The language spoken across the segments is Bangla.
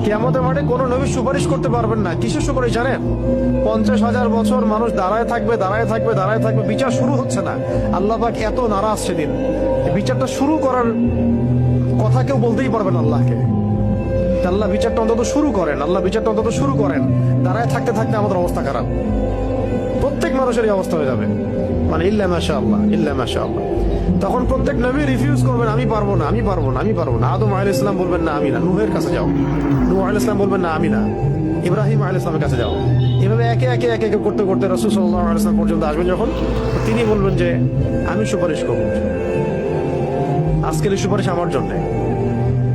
কিয়ামতের মাঠে কোন নবী সুপারিশ করতে পারবেন না। কিসের সুপারিশ জানেন? 50,000 বছর মানুষ দাঁড়ায় থাকবে, দাঁড়ায় থাকবে, দাঁড়ায় থাকবে, বিচার শুরু হচ্ছে না। আল্লাহ পাক এত নারাজ সেদিন, বিচারটা শুরু করার কথা কেউ বলতেই পারবে না আল্লাহকে। আল্লাহ বিচারটা অন্তত শুরু করেন, আল্লাহ বিচারটা অন্তত শুরু করেন। দাঁড়ায় থাকতে থাকতে আমাদের অবস্থা খারাপ, প্রত্যেক মানুষেরই অবস্থা হয়ে যাবে। মানে ইল্লা মাশাআল্লাহ, ইল্লা মাশাআল্লাহ। তখন প্রত্যেক নবী রিফিউজ করবেন, আমি পারবো না, আমি পারবো না, আমি পারবো না। আদম আলাইহিস সালাম বলবেন না আমি না, নূহের কাছে যাও। নূহ আলাইহিস সালাম বলবেন না আমি না, ইব্রাহিম আলাইহিস সালামের কাছে যাও। এভাবে একে একে একে একে করতে করতে রাসূল সাল্লাল্লাহু আলাইহি ওয়াসাল্লাম পর্যন্ত আসবেন যখন, তিনি বলবেন যে আমি সুপারিশ করব, আজকের এই সুপারিশ আমার জন্য।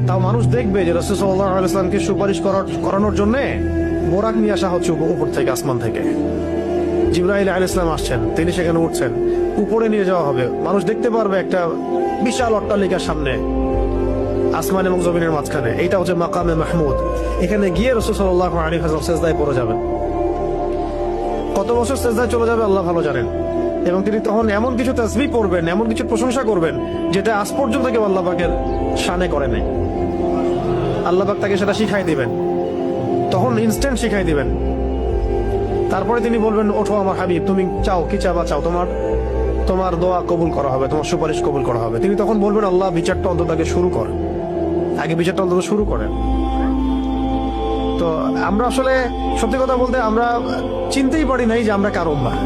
তাও মানুষ দেখবে যে রাসূল সাল্লাল্লাহু আলাইহি ওয়াসাল্লামকে সুপারিশ করানোর জন্য বোরাক নিয়ে আসা হচ্ছে উপর থেকে, আসমান থেকে। জিবরাইল আলাইহিস সালাম আসছেন, তিনি সেখানে উঠছেন, উপরে নিয়ে যাওয়া হবে। মানুষ দেখতে পারবে একটা বিশাল অট্টালিকার সামনে, আসমান এবং জমিনের মাঝখানে। এইটা হচ্ছে মাকামে মাহমুদ। এখানে গিয়ে রাসূল সাল্লাল্লাহু আলাইহি ওয়াসাল্লাম সিজদায় পড়ে যাবেন। কত বছর সিজদায় চলে যাবে আল্লাহ ভালো জানেন। এবং তিনি তখন এমন কিছু তাসবিহ পড়বেন, এমন কিছু প্রশংসা করবেন, যেটা আজ পর্যন্ত কেউ আল্লাহ পাকের শানে করে নাই। আল্লাহ পাক তাকে সেটা শিখাই দিবেন, তখন ইনস্ট্যান্ট শিখাই দিবেন। তারপরে তিনি বলবেন, ওঠো আমার হাবিব, তুমি চাও কি চাবা চাও, তোমার দোয়া কবুল করা হবে, তোমার সুপারিশ কবুল করা হবে। তিনি তখন বলবেন, আল্লাহ বিচারটা অন্তত আগে শুরু করেন, আগে বিচারটা অন্তত শুরু করেন। তো আমরা আসলে সত্যি কথা বলতে আমরা চিনতেই পারি নাই যে আমরা কার উম্মাহ।